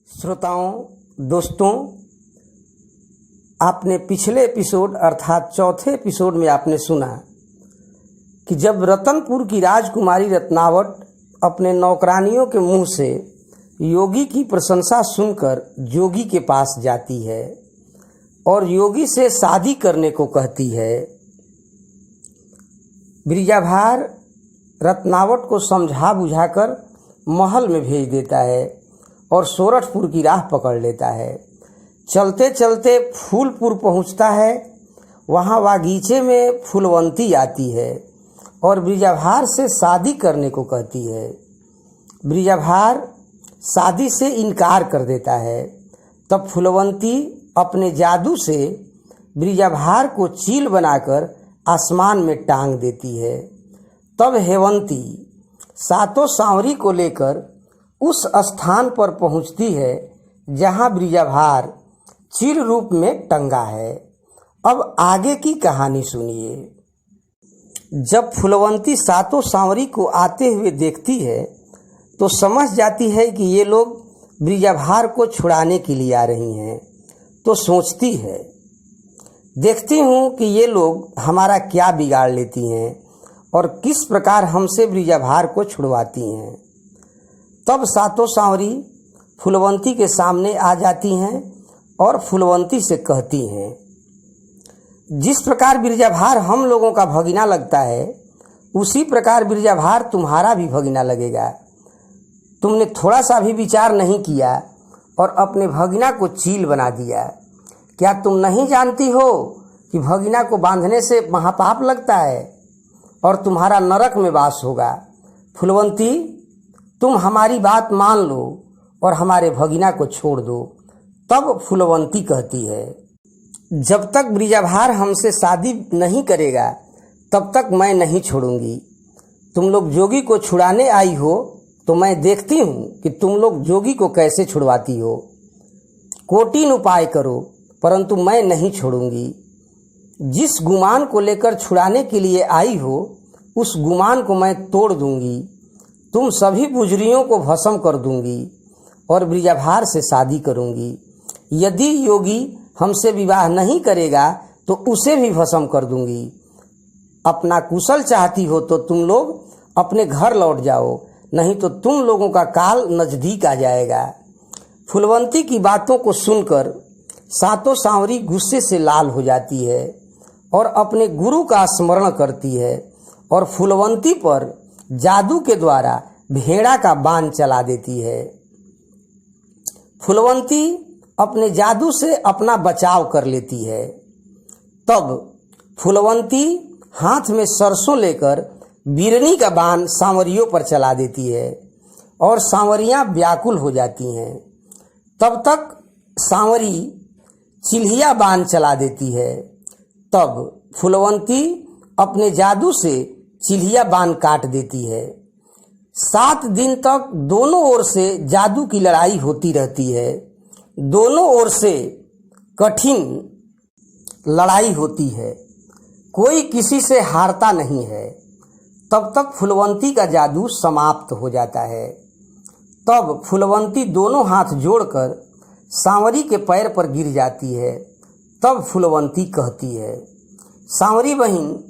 श्रोताओं, दोस्तों, आपने पिछले एपिसोड अर्थात चौथे एपिसोड में आपने सुना कि जब रतनपुर की राजकुमारी रत्नावट अपने नौकरानियों के मुंह से योगी की प्रशंसा सुनकर जोगी के पास जाती है और योगी से शादी करने को कहती है। ब्रिजाभार रत्नावट को समझा बुझाकर महल में भेज देता है और सोरठपुर की राह पकड़ लेता है। चलते चलते फूलपुर पहुंचता है। वहां बागीचे में फूलवंती आती है और ब्रिजाभार से शादी करने को कहती है। ब्रिजाभार शादी से इनकार कर देता है। तब फूलवंती अपने जादू से ब्रिजाभार को चील बनाकर आसमान में टांग देती है। तब हेवंती सातों सांवरी को लेकर उस स्थान पर पहुंचती है जहां ब्रिजाभार चील रूप में टंगा है। अब आगे की कहानी सुनिए। जब फूलवंती सातों सांवरी को आते हुए देखती है तो समझ जाती है कि ये लोग ब्रिजाभार को छुड़ाने के लिए आ रही हैं। तो सोचती है, देखती हूँ कि ये लोग हमारा क्या बिगाड़ लेती हैं और किस प्रकार हमसे ब्रिजाभार को छुड़वाती हैं। तब सातों सांवरी फूलवंती के सामने आ जाती हैं और फूलवंती से कहती हैं, जिस प्रकार ब्रिजाभार हम लोगों का भगिना लगता है उसी प्रकार ब्रिजाभार तुम्हारा भी भगिना लगेगा। तुमने थोड़ा सा भी विचार नहीं किया और अपने भगिना को चील बना दिया। क्या तुम नहीं जानती हो कि भगिना को बांधने से महापाप लगता है और तुम्हारा नरक में वास होगा। फूलवंती, तुम हमारी बात मान लो और हमारे भगिना को छोड़ दो। तब फूलवंती कहती है, जब तक ब्रिजाभार हमसे शादी नहीं करेगा तब तक मैं नहीं छोड़ूंगी। तुम लोग जोगी को छुड़ाने आई हो तो मैं देखती हूँ कि तुम लोग जोगी को कैसे छुड़वाती हो। कोटिन उपाय करो परंतु मैं नहीं छोड़ूंगी। जिस गुमान को लेकर छुड़ाने के लिए आई हो उस गुमान को मैं तोड़ दूंगी। तुम सभी बुजरियों को भस्म कर दूंगी और ब्रिजाभार से शादी करूंगी। यदि योगी हमसे विवाह नहीं करेगा तो उसे भी भस्म कर दूंगी। अपना कुशल चाहती हो तो तुम लोग अपने घर लौट जाओ, नहीं तो तुम लोगों का काल नजदीक आ जाएगा। फूलवंती की बातों को सुनकर सातों सांवरी गुस्से से लाल हो जाती है और अपने गुरु का स्मरण करती है और फूलवंती पर जादू के द्वारा भेड़ा का बाण चला देती है। फूलवंती अपने जादू से अपना बचाव कर लेती है। तब फूलवंती हाथ में सरसों लेकर बिरनी का बाण सांवरियों पर चला देती है और सांवरियां व्याकुल हो जाती हैं। तब तक सांवरी चिल्हिया बाण चला देती है। तब फूलवंती अपने जादू से चिल्हिया बाण काट देती है। 7 दिन तक दोनों ओर से जादू की लड़ाई होती रहती है। दोनों ओर से कठिन लड़ाई होती है। कोई किसी से हारता नहीं है। तब तक फूलवंती का जादू समाप्त हो जाता है। तब फूलवंती दोनों हाथ जोड़कर सांवरी के पैर पर गिर जाती है। तब फूलवंती कहती है, सांवरी बहन,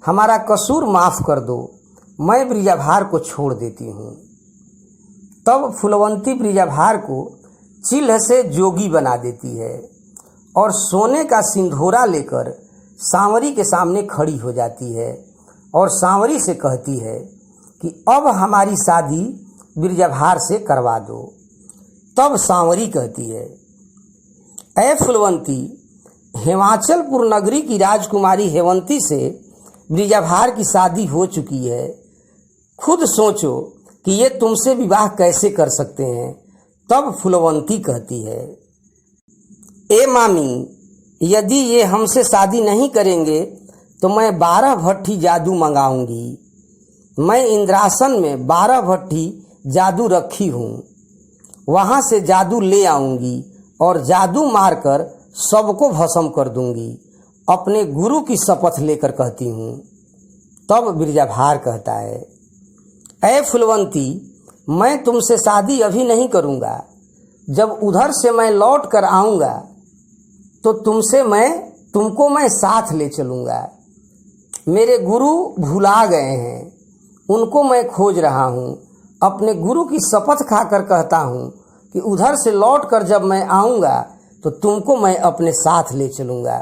हमारा कसूर माफ कर दो, मैं ब्रिजाभार को छोड़ देती हूँ। तब फूलवंती ब्रिजाभार को चिल्ह से जोगी बना देती है और सोने का सिंधोरा लेकर सांवरी के सामने खड़ी हो जाती है और सांवरी से कहती है कि अब हमारी शादी ब्रिजाभार से करवा दो। तब सांवरी कहती है, ऐ फूलवंती, हिमाचलपुर नगरी की राजकुमारी हेवंती से ब्रिजाभार की शादी हो चुकी है। खुद सोचो कि ये तुमसे विवाह कैसे कर सकते हैं। तब फूलवंती कहती है, ए मामी, यदि ये हमसे शादी नहीं करेंगे तो मैं 12 भट्ठी जादू मंगाऊंगी। मैं इंद्रासन में 12 भट्ठी जादू रखी हूँ, वहां से जादू ले आऊंगी और जादू मारकर सबको भस्म कर दूंगी। अपने गुरु की शपथ लेकर कहती हूँ। तब ब्रिजाभार कहता है, ऐ फूलवंती, मैं तुमसे शादी अभी नहीं करूँगा। जब उधर से मैं लौट कर आऊँगा तो तुमको मैं साथ ले चलूँगा। मेरे गुरु भुला गए हैं, उनको मैं खोज रहा हूँ। अपने गुरु की शपथ खाकर कहता हूँ कि उधर से लौट कर जब मैं आऊँगा तो तुमको मैं अपने साथ ले चलूँगा।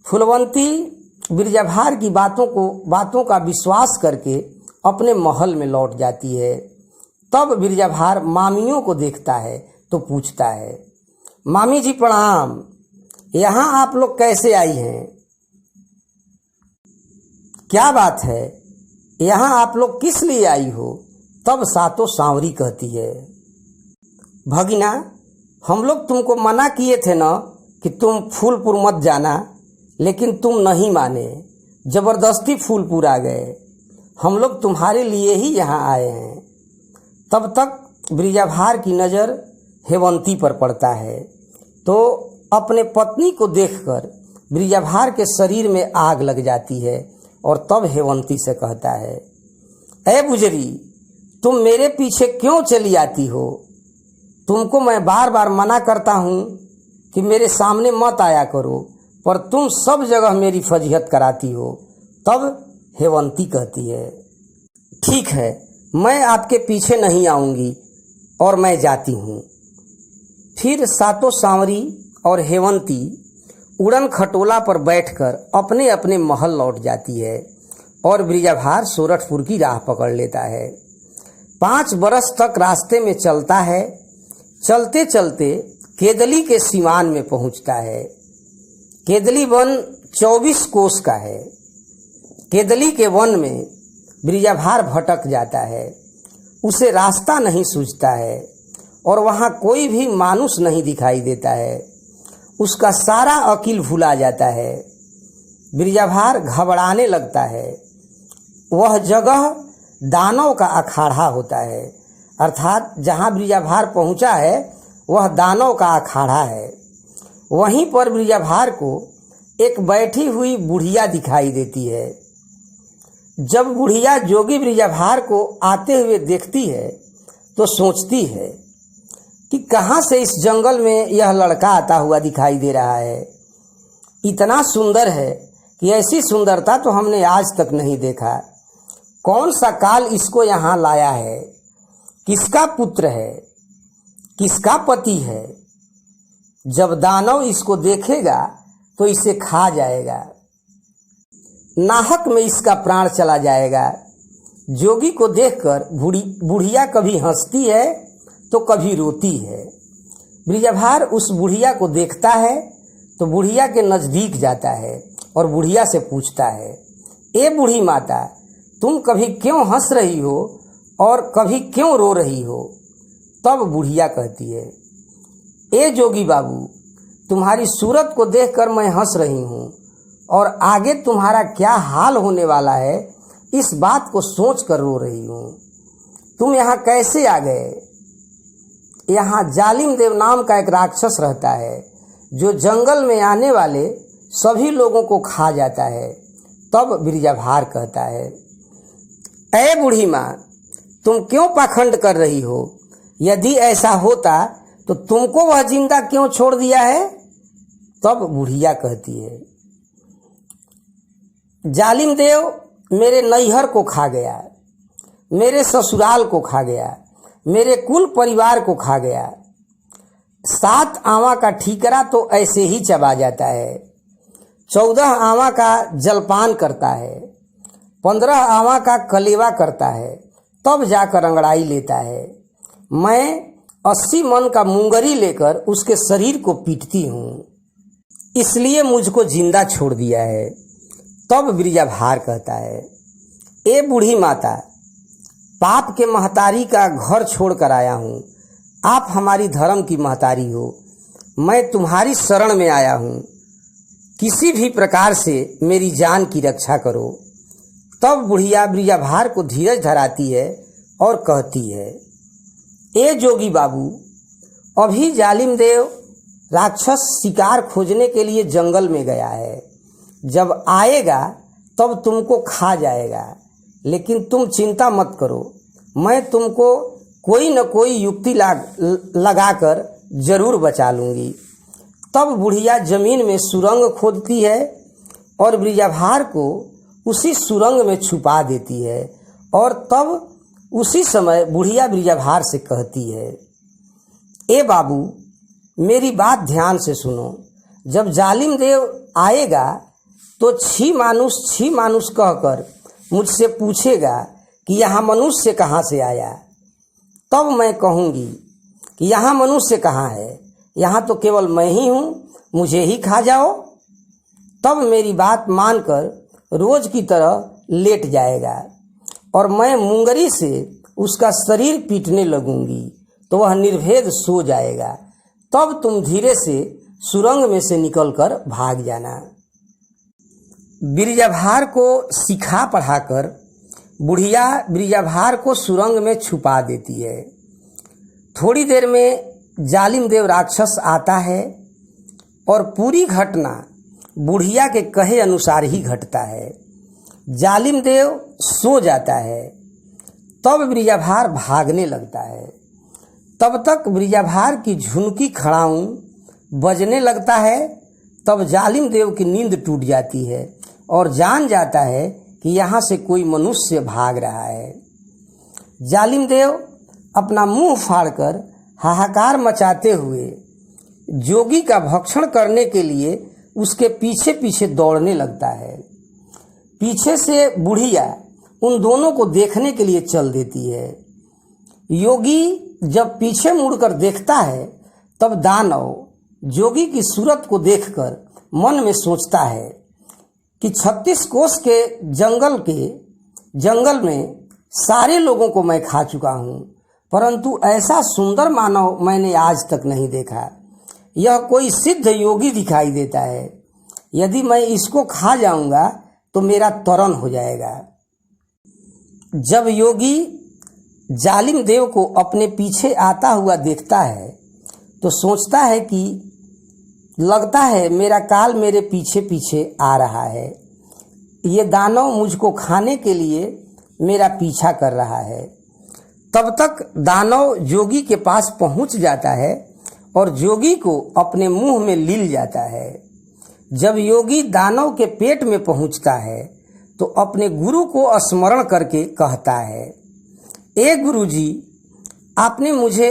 फूलवंती बिरजाभार की बातों का विश्वास करके अपने महल में लौट जाती है। तब बिरजाभार मामियों को देखता है तो पूछता है, मामी जी प्रणाम, यहाँ आप लोग कैसे आई हैं? क्या बात है, यहाँ आप लोग किस लिए आई हो? तब सातो सांवरी कहती है, भगिना, हम लोग तुमको मना किए थे ना कि तुम फूलपुर मत जाना, लेकिन तुम नहीं माने, जबरदस्ती फूलपुर आ गए। हम लोग तुम्हारे लिए ही यहाँ आए हैं। तब तक बिरजाभार की नज़र हेवंती पर पड़ता है तो अपने पत्नी को देखकर बिरजाभार के शरीर में आग लग जाती है और तब हेवंती से कहता है, ऐ गुजरी, तुम मेरे पीछे क्यों चली आती हो? तुमको मैं बार बार मना करता हूँ कि मेरे सामने मत आया करो, पर तुम सब जगह मेरी फजीहत कराती हो। तब हेवंती कहती है, ठीक है, मैं आपके पीछे नहीं आऊँगी और मैं जाती हूँ। फिर सातो सांवरी और हेवंती उड़न खटोला पर बैठकर अपने अपने महल लौट जाती है और बिरजाभार सोरठपुर की राह पकड़ लेता है। 5 बरस तक रास्ते में चलता है। चलते चलते केदली के सीमान में पहुंचता है। केदली वन 24 कोस का है। केदली के वन में बिरजाभार भटक जाता है। उसे रास्ता नहीं सूझता है और वहाँ कोई भी मानुष नहीं दिखाई देता है। उसका सारा अकील भुला जाता है। बिरजाभार घबराने लगता है। वह जगह दानव का अखाड़ा होता है, अर्थात जहाँ बिरजाभार पहुँचा है वह दानव का अखाड़ा है। वहीं पर बिरजाभार को एक बैठी हुई बुढ़िया दिखाई देती है। जब बुढ़िया जोगी बिरजाभार को आते हुए देखती है तो सोचती है कि कहाँ से इस जंगल में यह लड़का आता हुआ दिखाई दे रहा है। इतना सुंदर है कि ऐसी सुंदरता तो हमने आज तक नहीं देखा। कौन सा काल इसको यहाँ लाया है? किसका पुत्र है? किसका पति है? जब दानव इसको देखेगा तो इसे खा जाएगा, नाहक में इसका प्राण चला जाएगा। जोगी को देखकर बुढ़िया कभी हंसती है तो कभी रोती है। बिरजाभार उस बुढ़िया को देखता है तो बुढ़िया के नज़दीक जाता है और बुढ़िया से पूछता है, ए बूढ़ी माता, तुम कभी क्यों हंस रही हो और कभी क्यों रो रही हो? तब बुढ़िया कहती है, ए जोगी बाबू, तुम्हारी सूरत को देखकर मैं हंस रही हूँ और आगे तुम्हारा क्या हाल होने वाला है इस बात को सोच कर रो रही हूँ। तुम यहाँ कैसे आ गए? यहाँ जालिम देव नाम का एक राक्षस रहता है जो जंगल में आने वाले सभी लोगों को खा जाता है। तब बिरजाभार कहता है, ऐ बूढ़ी माँ, तुम क्यों पाखंड कर रही हो? यदि ऐसा होता तो तुमको वह जिंदा क्यों छोड़ दिया है? तब बुढ़िया कहती है, जालिम देव मेरे नैहर को खा गया, मेरे ससुराल को खा गया, मेरे कुल परिवार को खा गया। 7 आवा का ठीकरा तो ऐसे ही चबा जाता है, 14 आवा का जलपान करता है, 15 आवा का कलेवा करता है, तब जाकर अंगड़ाई लेता है। मैं 80 मन का मुंगरी लेकर उसके शरीर को पीटती हूँ, इसलिए मुझको जिंदा छोड़ दिया है। तब बिरजाभार कहता है, ए बूढ़ी माता, पाप के महतारी का घर छोड़ कर आया हूँ। आप हमारी धर्म की महतारी हो, मैं तुम्हारी शरण में आया हूँ। किसी भी प्रकार से मेरी जान की रक्षा करो। तब बुढ़िया बिरजाभार को धीरज धराती है और कहती है, ए जोगी बाबू, अभी जालिम देव राक्षस शिकार खोजने के लिए जंगल में गया है। जब आएगा तब तुमको खा जाएगा, लेकिन तुम चिंता मत करो, मैं तुमको कोई न कोई युक्ति लगाकर जरूर बचा लूँगी। तब बुढ़िया जमीन में सुरंग खोदती है और ब्रिजाभार को उसी सुरंग में छुपा देती है। और तब उसी समय बुढ़िया ब्रिजाभार से कहती है, ए बाबू, मेरी बात ध्यान से सुनो। जब जालिम देव आएगा तो छी मानुष कहकर मुझसे पूछेगा कि यहाँ मनुष्य कहाँ से आया। तब मैं कहूँगी कि यहाँ मनुष्य कहाँ है, यहाँ तो केवल मैं ही हूँ, मुझे ही खा जाओ। तब मेरी बात मानकर रोज की तरह लेट जाएगा और मैं मुंगरी से उसका शरीर पीटने लगूंगी तो वह निर्भेद सो जाएगा। तब तुम धीरे से सुरंग में से निकलकर भाग जाना। ब्रिजाभार को सिखा पढ़ाकर बुढ़िया ब्रिजाभार को सुरंग में छुपा देती है। थोड़ी देर में जालिम देव राक्षस आता है और पूरी घटना बुढ़िया के कहे अनुसार ही घटता है। जालिम देव सो जाता है। तब ब्रिजाभार भागने लगता है। तब तक ब्रिजाभार की झुनकी खड़ाऊं बजने लगता है। तब जालिम देव की नींद टूट जाती है और जान जाता है कि यहाँ से कोई मनुष्य भाग रहा है। जालिम देव अपना मुंह फाड़कर हाहाकार मचाते हुए जोगी का भक्षण करने के लिए उसके पीछे पीछे दौड़ने लगता है। पीछे से बुढ़िया उन दोनों को देखने के लिए चल देती है। योगी जब पीछे मुड़कर देखता है तब दानव जोगी की सूरत को देखकर मन में सोचता है कि 36 कोस के जंगल में सारे लोगों को मैं खा चुका हूँ, परंतु ऐसा सुंदर मानव मैंने आज तक नहीं देखा। यह कोई सिद्ध योगी दिखाई देता है। यदि मैं इसको खा जाऊंगा तो मेरा तरण हो जाएगा। जब योगी जालिम देव को अपने पीछे आता हुआ देखता है तो सोचता है कि लगता है मेरा काल मेरे पीछे पीछे आ रहा है। ये दानव मुझको खाने के लिए मेरा पीछा कर रहा है। तब तक दानव जोगी के पास पहुंच जाता है और जोगी को अपने मुंह में लील जाता है। जब योगी दानव के पेट में पहुंचता है तो अपने गुरु को स्मरण करके कहता है, ए गुरुजी, आपने मुझे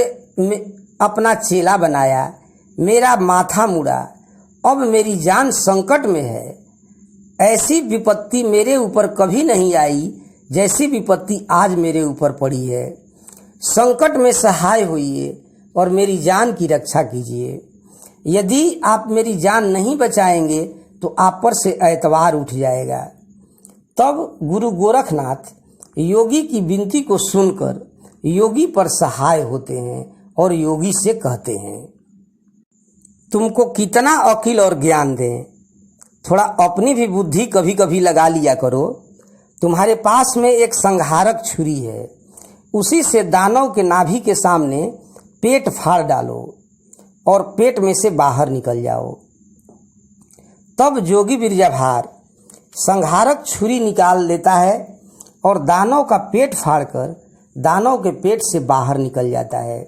अपना चेला बनाया, मेरा माथा मुड़ा, अब मेरी जान संकट में है। ऐसी विपत्ति मेरे ऊपर कभी नहीं आई जैसी विपत्ति आज मेरे ऊपर पड़ी है। संकट में सहाय होइए और मेरी जान की रक्षा कीजिए। यदि आप मेरी जान नहीं बचाएंगे तो आप पर से एतवार उठ जाएगा। तब गुरु गोरखनाथ योगी की विनती को सुनकर योगी पर सहाय होते हैं और योगी से कहते हैं, तुमको कितना अकिल और ज्ञान दें, थोड़ा अपनी भी बुद्धि कभी कभी लगा लिया करो। तुम्हारे पास में एक संहारक छुरी है, उसी से दानव के नाभि के सामने पेट फाड़ डालो और पेट में से बाहर निकल जाओ। तब जोगी ब्रिजाभार संहारक छुरी निकाल लेता है और दानव का पेट फाड़कर दानव के पेट से बाहर निकल जाता है।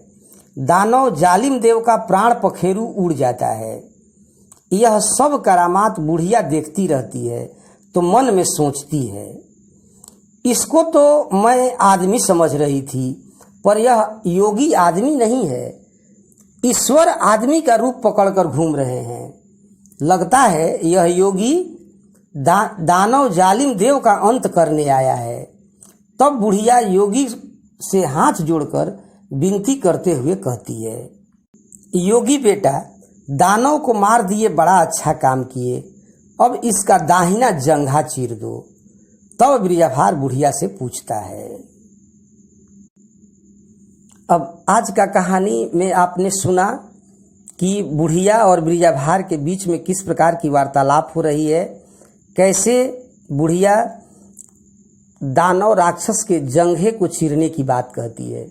दानव जालिम देव का प्राण पखेरु उड़ जाता है। यह सब करामात बुढ़िया देखती रहती है तो मन में सोचती है, इसको तो मैं आदमी समझ रही थी, पर यह योगी आदमी नहीं है। ईश्वर आदमी का रूप पकड़कर घूम रहे हैं। लगता है यह योगी दानव जालिम देव का अंत करने आया है। तब बुढ़िया योगी से हाथ जोड़कर विनती करते हुए कहती है, योगी बेटा, दानव को मार दिए बड़ा अच्छा काम किए, अब इसका दाहिना जंघा चीर दो। तब ब्रिजाभार बुढ़िया से पूछता है। अब आज का कहानी में आपने सुना कि बुढ़िया और ब्रिजाभार के बीच में किस प्रकार की वार्तालाप हो रही है, कैसे बुढ़िया दानव राक्षस के जंघे को चीरने की बात कहती है।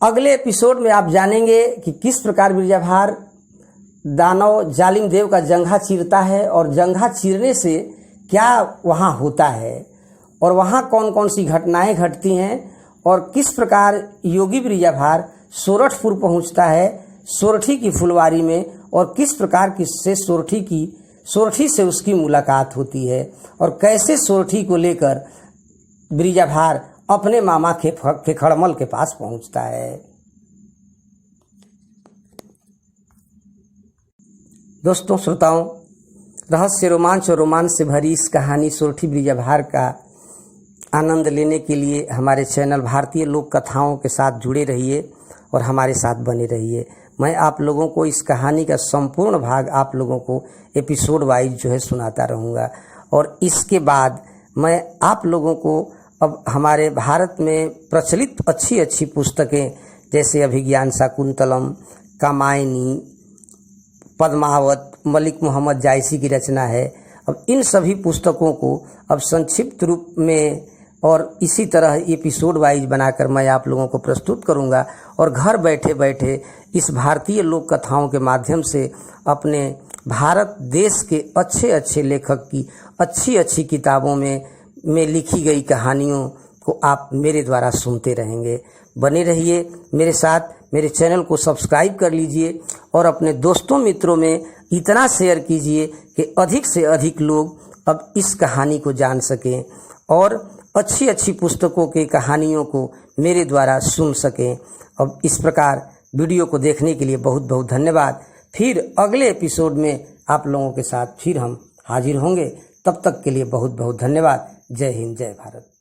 अगले एपिसोड में आप जानेंगे कि किस प्रकार ब्रिजाभार दानव जालिम देव का जंघा चीरता है और जंघा चीरने से क्या वहाँ होता है और वहाँ कौन कौन सी घटनाएं घटती हैं और किस प्रकार योगी ब्रिजाभार सोरठपुर पहुंचता है सोरठी की फुलवारी में, और किस प्रकार किससे सोरठी से उसकी मुलाकात होती है, और कैसे सोरठी को लेकर ब्रिजाभार अपने मामा खेखड़मल के पास पहुंचता है। दोस्तों श्रोताओं, रहस्य रोमांच और रोमांच से भरी इस कहानी सोरठी ब्रिजाभार का आनंद लेने के लिए हमारे चैनल भारतीय लोक कथाओं के साथ जुड़े रहिए और हमारे साथ बने रहिए। मैं आप लोगों को इस कहानी का संपूर्ण भाग आप लोगों को एपिसोड वाइज जो है सुनाता रहूँगा। और इसके बाद मैं आप लोगों को अब हमारे भारत में प्रचलित अच्छी अच्छी पुस्तकें जैसे अभिज्ञान शाकुंतलम, कामायनी, पद्मावत, मलिक मोहम्मद जायसी की रचना है, अब इन सभी पुस्तकों को अब संक्षिप्त रूप में और इसी तरह एपिसोड वाइज बनाकर मैं आप लोगों को प्रस्तुत करूंगा। और घर बैठे बैठे इस भारतीय लोक कथाओं के माध्यम से अपने भारत देश के अच्छे अच्छे लेखक की अच्छी अच्छी किताबों में लिखी गई कहानियों को आप मेरे द्वारा सुनते रहेंगे। बने रहिए मेरे साथ, मेरे चैनल को सब्सक्राइब कर लीजिए और अपने दोस्तों मित्रों में इतना शेयर कीजिए कि अधिक से अधिक लोग अब इस कहानी को जान सकें और अच्छी अच्छी पुस्तकों की कहानियों को मेरे द्वारा सुन सकें। अब इस प्रकार वीडियो को देखने के लिए बहुत बहुत धन्यवाद। फिर अगले एपिसोड में आप लोगों के साथ फिर हम हाजिर होंगे। तब तक के लिए बहुत बहुत धन्यवाद। जय हिंद, जय भारत।